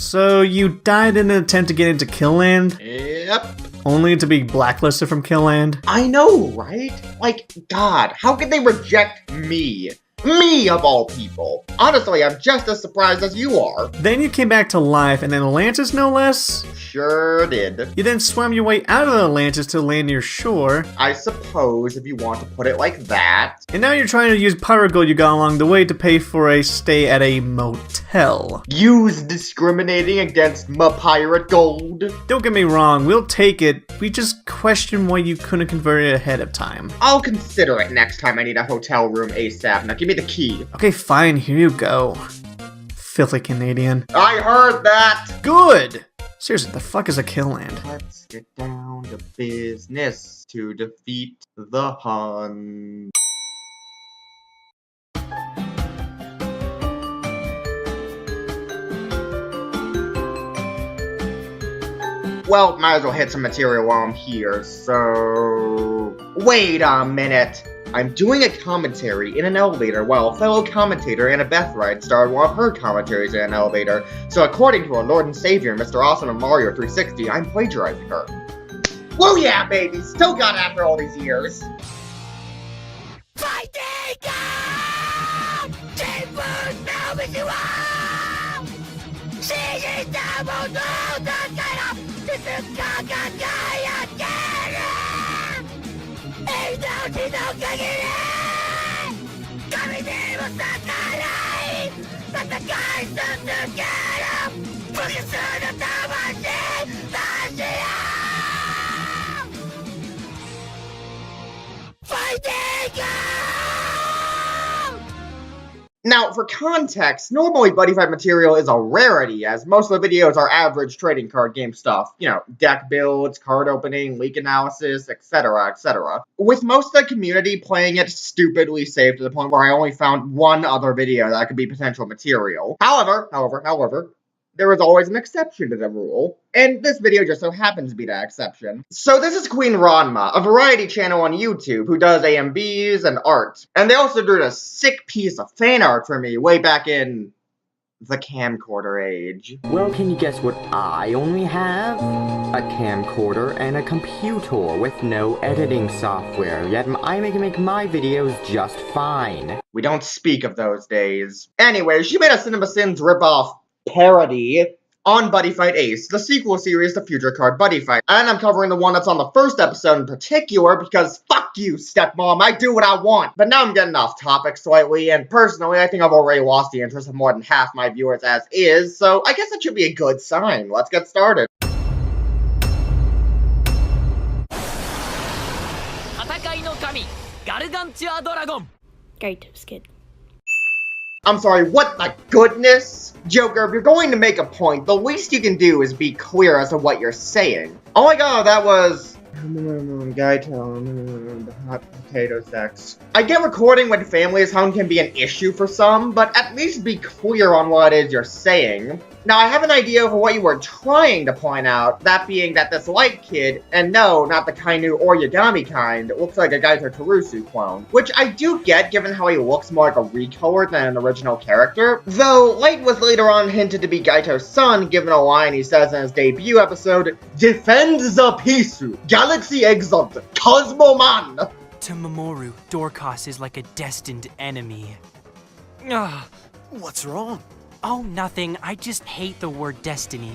So you died in an attempt to get into Kill Land? Yep. Only to be blacklisted from Kill Land? I know, right? Like, God, how could they reject me? Me, of all people. Honestly, I'm just as surprised as you are. Then you came back to life, and then Atlantis no less? Sure did. You then swam your way out of Atlantis to land near shore. I suppose, if you want to put it like that. And now you're trying to use pirate gold you got along the way to pay for a stay at a motel. Use discriminating against my pirate gold. Don't get me wrong, we'll take it. We just question why you couldn't convert it ahead of time. I'll consider it next time I need a hotel room ASAP. Now give me the key. Okay, fine, here you go. Filthy Canadian. I heard that! Good! Seriously, the fuck is a Kill Land? Let's get down to business to defeat the Hun. Well, might as well hit some material while I'm here, so... Wait a minute! I'm doing a commentary in an elevator while a fellow commentator, Annabeth Wright, starred one of her commentaries in an elevator, so according to our Lord and Savior, Mr. Awesome of Mario 360, I'm plagiarizing her. Whoa yeah, baby! Still got it after all these years! Now, for context, normally Buddyfight material is a rarity, as most of the videos are average trading card game stuff. You know, deck builds, card opening, leak analysis, etc., etc. With most of the community playing it stupidly safe to the point where I only found one other video that could be potential material. However, there is always an exception to the rule, and this video just so happens to be that exception. So this is QueenRamna, a variety channel on YouTube who does AMVs and art. And they also did a sick piece of fan art for me way back in the camcorder age. Well, can you guess what I only have? A camcorder and a computer with no editing software, yet I can make my videos just fine. We don't speak of those days. Anyway, she made a CinemaSins ripoff parody on Buddyfight Ace, the sequel series to Future Card Buddyfight. And I'm covering the one that's on the first episode in particular because fuck you, stepmom, I do what I want. But now I'm getting off topic slightly, and personally, I think I've already lost the interest of more than half my viewers as is, so I guess that should be a good sign. Let's get started. Gaito's kid. I'm sorry, what the goodness? Joker, if you're going to make a point, the least you can do is be clear as to what you're saying. Oh my god, that was... the hot potatoes X. I get recording with family as home can be an issue for some, but at least be clear on what it is you're saying. Now, I have an idea of what you were trying to point out, that being that this light kid, and no, not the Kainu or Yagami kind, looks like a Gaito Tarusu clone. Which I do get, given how he looks more like a recolor than an original character. Though, Light was later on hinted to be Gaito's son, given a line he says in his debut episode, "Defend the Pisu, Galaxy Exalt, Cosmoman!" To Mamoru, Dorcas is like a destined enemy. Ugh. What's wrong? Oh, nothing. I just hate the word destiny.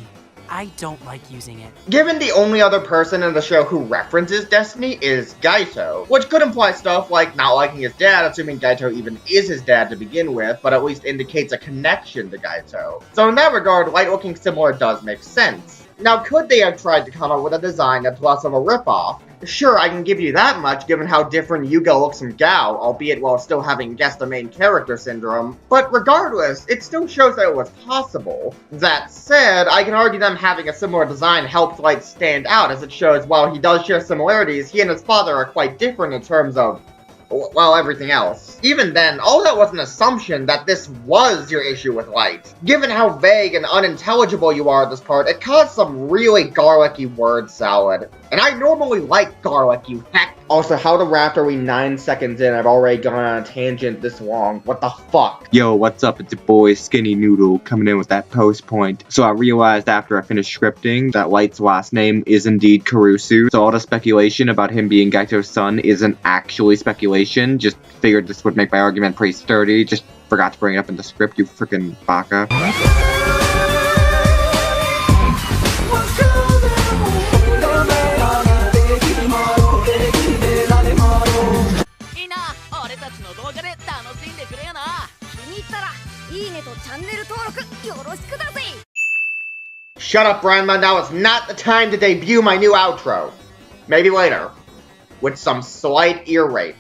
I don't like using it. Given the only other person in the show who references Destiny is Gaito, which could imply stuff like not liking his dad, assuming Gaito even is his dad to begin with, but at least indicates a connection to Gaito. So in that regard, Light looking similar does make sense. Now, could they have tried to come up with a design that's less of a ripoff? Sure, I can give you that much, given how different Yuga looks from Gao, albeit while still having guessed the main character syndrome. But regardless, it still shows that it was possible. That said, I can argue them having a similar design helps Light stand out, as it shows while he does share similarities, he and his father are quite different in terms of well, everything else. Even then, all that was an assumption that this was your issue with Light. Given how vague and unintelligible you are at this part, it caused some really garlicky word salad. And I normally like garlic, you heck. Also, how the raft are we 9 seconds in? I've already gone on a tangent this long. What the fuck? Yo, what's up? It's your boy Skinny Noodle coming in with that post point. So I realized after I finished scripting that Light's last name is indeed Karusu. So all the speculation about him being Gaito's son isn't actually speculation. Just figured this would make my argument pretty sturdy. Just forgot to bring it up in the script, you freaking baka. Shut up, Ranma. Now is not the time to debut my new outro. Maybe later. With some slight ear rape.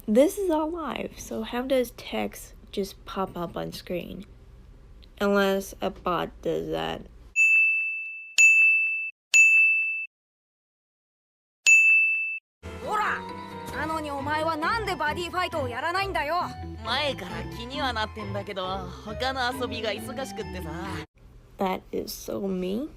This is all live, so how does text just pop up on screen? Unless a bot does that. That is so me.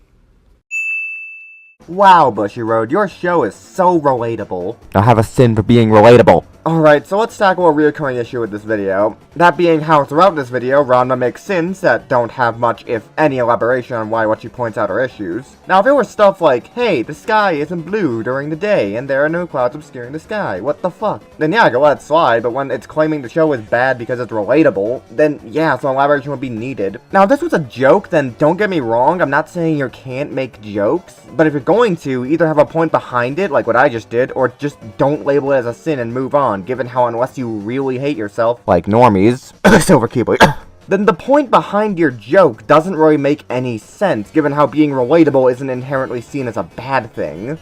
Wow, Bushy Road, your show is so relatable. I have a sin for being relatable. Alright, so let's tackle a recurring issue with this video. That being how throughout this video, Ranma makes sins that don't have much, if any, elaboration on why what she points out are issues. Now, if it were stuff like, hey, the sky isn't blue during the day, and there are no clouds obscuring the sky, what the fuck? Then yeah, I could let it slide, but when it's claiming the show is bad because it's relatable, then yeah, some elaboration would be needed. Now, if this was a joke, then don't get me wrong, I'm not saying you can't make jokes, but if you're going to, either have a point behind it, like what I just did, or just don't label it as a sin and move on, given how unless you really hate yourself, like normies, Silver Keyblade, then the point behind your joke doesn't really make any sense, given how being relatable isn't inherently seen as a bad thing.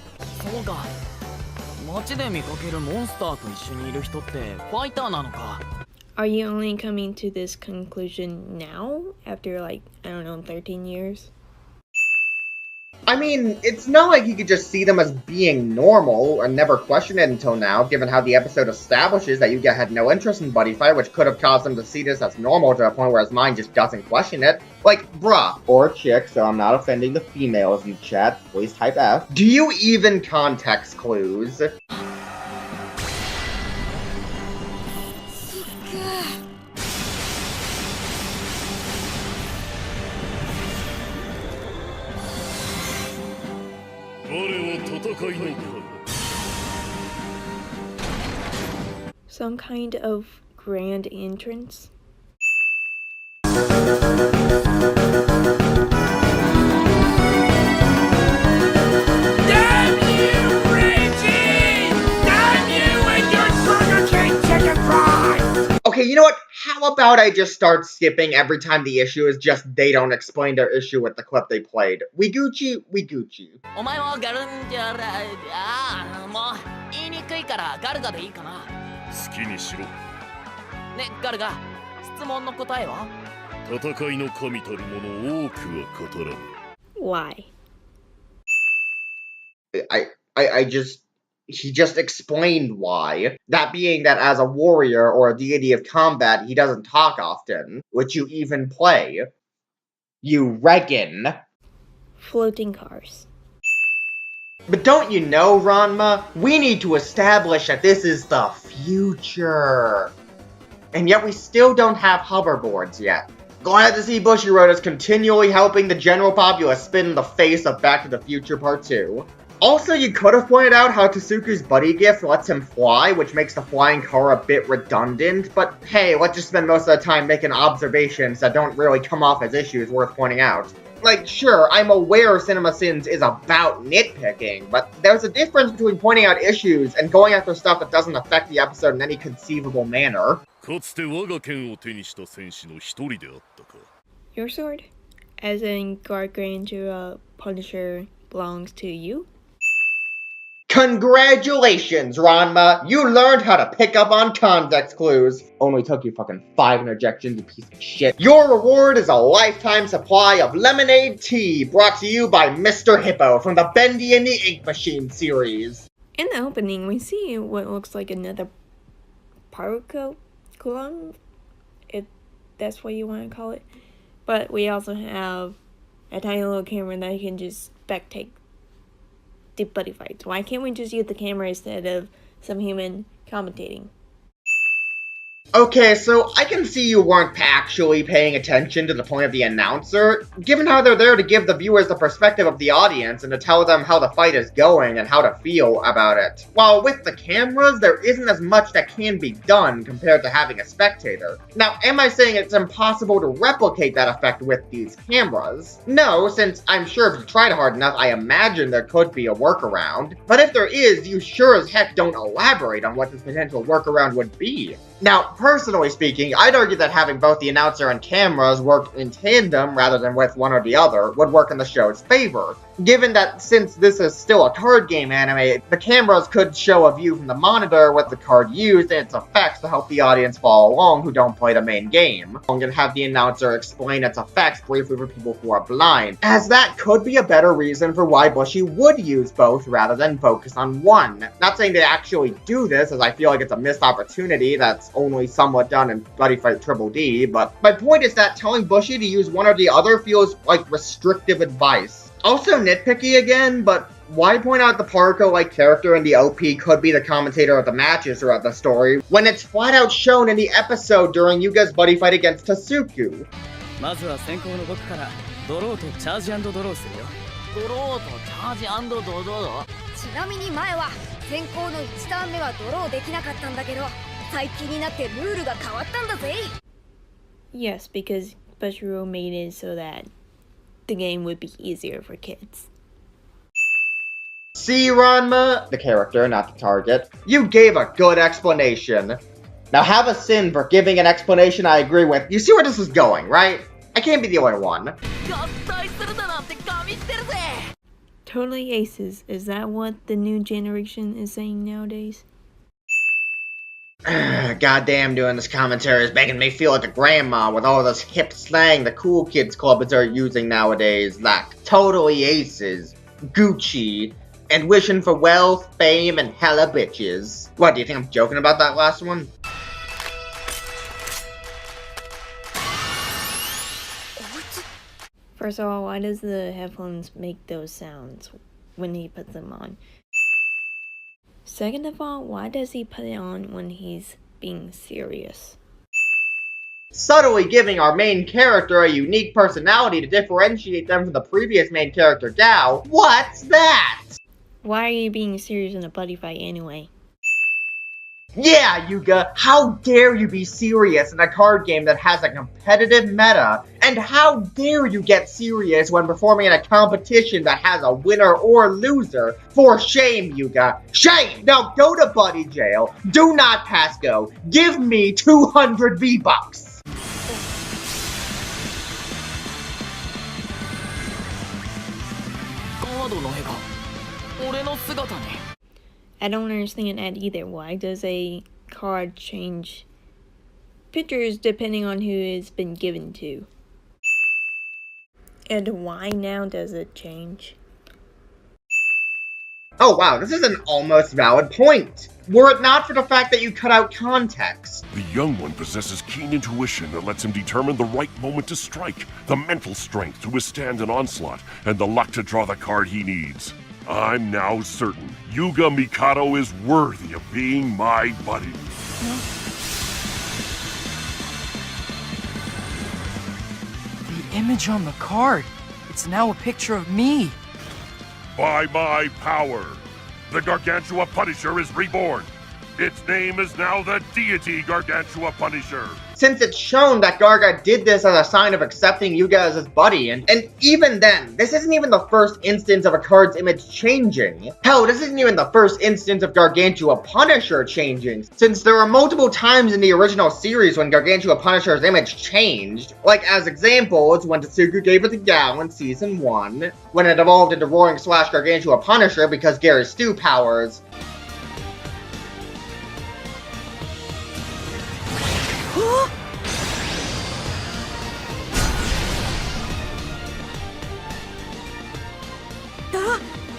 Are you only coming to this conclusion now, after like, I don't know, 13 years? I mean, it's not like you could just see them as being normal and never question it until now, given how the episode establishes that Yuga had no interest in Buddyfight, which could have caused him to see this as normal to a point where his mind just doesn't question it. Like, bruh, or chick, so I'm not offending the females in the chat, please type F. Do you even context clues? Some kind of grand entrance? Damn you, Reggie! Damn you and your Burger King chicken fries! Okay, you know what? How about I just start skipping every time the issue is just they don't explain their issue with the clip they played. We Gucci, we Gucci. Why? He just explained why. That being that as a warrior or a deity of combat, he doesn't talk often, which you even play. You reckon. Floating cars. But don't you know, Ranma? We need to establish that this is the future. And yet we still don't have hoverboards yet. Glad to see Bushiroad is continually helping the general populace spin in the face of Back to the Future Part 2. Also, you could have pointed out how Tasuku's buddy gift lets him fly, which makes the flying car a bit redundant, but hey, let's just spend most of the time making observations that don't really come off as issues worth pointing out. Like, sure, I'm aware Cinema Sins is about nitpicking, but there's a difference between pointing out issues and going after stuff that doesn't affect the episode in any conceivable manner. Your sword? As in Gargantua Punisher belongs to you? Congratulations, Ranma! You learned how to pick up on context clues. Only took you fucking 5 interjections, you piece of shit. Your reward is a lifetime supply of lemonade tea, brought to you by Mr. Hippo from the Bendy and the Ink Machine series. In the opening, we see what looks like another particle if that's what you want to call it. But we also have a tiny little camera that can just spectate the Buddyfights. Why can't we just use the camera instead of some human commentating? Okay, so I can see you weren't actually paying attention to the point of the announcer, given how they're there to give the viewers the perspective of the audience and to tell them how the fight is going and how to feel about it. While with the cameras, there isn't as much that can be done compared to having a spectator. Now, am I saying it's impossible to replicate that effect with these cameras? No, since I'm sure if you tried hard enough, I imagine there could be a workaround. But if there is, you sure as heck don't elaborate on what this potential workaround would be. Now, personally speaking, I'd argue that having both the announcer and cameras work in tandem rather than with one or the other would work in the show's favor. Given that since this is still a card game anime, the cameras could show a view from the monitor with the card used and its effects to help the audience follow along who don't play the main game. I'm gonna have the announcer explain its effects briefly for people who are blind, as that could be a better reason for why Bushi would use both rather than focus on one. Not saying to actually do this, as I feel like it's a missed opportunity that's only somewhat done in Buddyfight Triple D, but my point is that telling Bushi to use one or the other feels like restrictive advice. Also nitpicky again, but why point out the Paruko-like character in the OP could be the commentator of the matches throughout the story, when it's flat out shown in the episode during Yuga's buddy fight against Tasuku? まずは先行の僕からドローとチャージ&ドローするよ。ドローとチャージ&ドロー？ちなみに前は先行の1ターン目はドローできなかったんだけど、最近になってルールが変わったんだぜ。Yes, because Bushiro made it so that the game would be easier for kids. See, Ranma, the character, not the target, you gave a good explanation. Now have a sin for giving an explanation I agree with. You see where this is going, right? I can't be the only one. Totally aces. Is that what the new generation is saying nowadays? Goddamn, doing this commentary is making me feel like a grandma with all this hip slang the cool kids clubbers are using nowadays, like totally aces, Gucci, and wishing for wealth, fame, and hella bitches. What, do you think I'm joking about that last one? First of all, why does the headphones make those sounds when he puts them on? Second of all, why does he put it on when he's being serious? Subtly giving our main character a unique personality to differentiate them from the previous main character, Gao. What's that? Why are you being serious in a buddy fight anyway? Yeah, Yuga, how dare you be serious in a card game that has a competitive meta? And how dare you get serious when performing in a competition that has a winner or loser? For shame, Yuga. Shame! Now go to buddy jail. Do not pass go. Give me 200 V-Bucks. I don't understand that either. Why does a card change pictures depending on who it's been given to? And why now does it change? Oh wow, this is an almost valid point. Were it not for the fact that you cut out context. The young one possesses keen intuition that lets him determine the right moment to strike, the mental strength to withstand an onslaught, and the luck to draw the card he needs. I'm now certain Yuga Mikado is worthy of being my buddy. The image on the card. It's now a picture of me. By my power, the Gargantua Punisher is reborn. Its name is now the Deity Gargantua Punisher. Since it's shown that Garga did this as a sign of accepting Yuga as his buddy, and even then, this isn't even the first instance of a card's image changing. Hell, this isn't even the first instance of Gargantua Punisher changing, since there are multiple times in the original series when Gargantua Punisher's image changed. Like, as examples, when Tsuku gave it to Gaen in Season 1, when it evolved into Roaring Slash Gargantua Punisher because Gary's stew powers,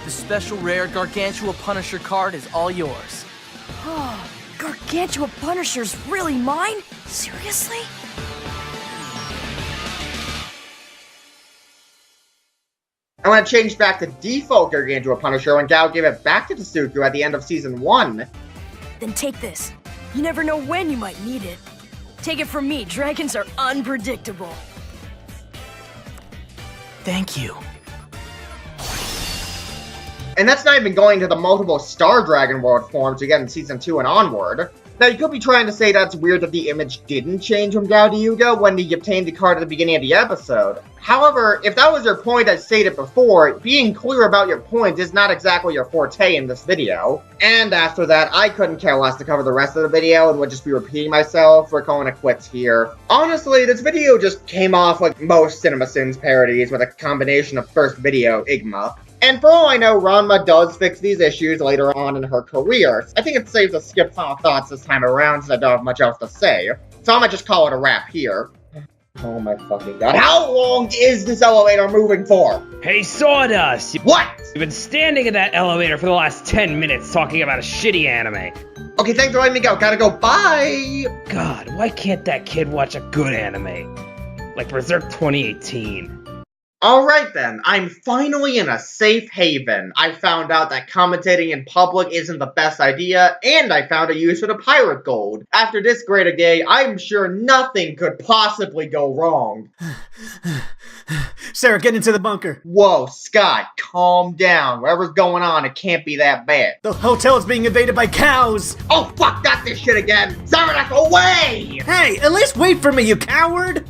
The special rare Gargantua Punisher card is all yours. Gargantua Punisher's really mine? Seriously? and when it changed back to default Gargantua Punisher when Gao gave it back to Tsuku at the end of Season 1. Then take this. You never know when you might need it. Take it from me, dragons are unpredictable. Thank you. And that's not even going to the multiple Star Dragon World forms you get in Season 2 and onward. Now, you could be trying to say that's weird that the image didn't change from Gao to Yuga when he obtained the card at the beginning of the episode. However, if that was your point as stated before, being clear about your point is not exactly your forte in this video. And after that, I couldn't care less to cover the rest of the video and would just be repeating myself. We're calling it quits here. Honestly, this video just came off like most CinemaSins parodies with a combination of first video, Igma. And for all I know, Ranma does fix these issues later on in her career. I think it's safe to skip final thoughts this time around since I don't have much else to say. So I might just call it a wrap here. Oh my fucking god. How long is this elevator moving for? Hey, Sawdust! What? You've been standing in that elevator for the last 10 minutes talking about a shitty anime. Okay, thanks for letting me go. Gotta go. Bye! God, why can't that kid watch a good anime? Like Berserk 2018. Alright then, I'm finally in a safe haven. I found out that commentating in public isn't the best idea, and I found a use for the pirate gold. After this great a day, I'm sure nothing could possibly go wrong. Sarah, get into the bunker. Whoa, Scott, calm down. Whatever's going on, it can't be that bad. The hotel is being invaded by cows. Oh fuck, not this shit again! Sarah, away! Hey, at least wait for me, you coward!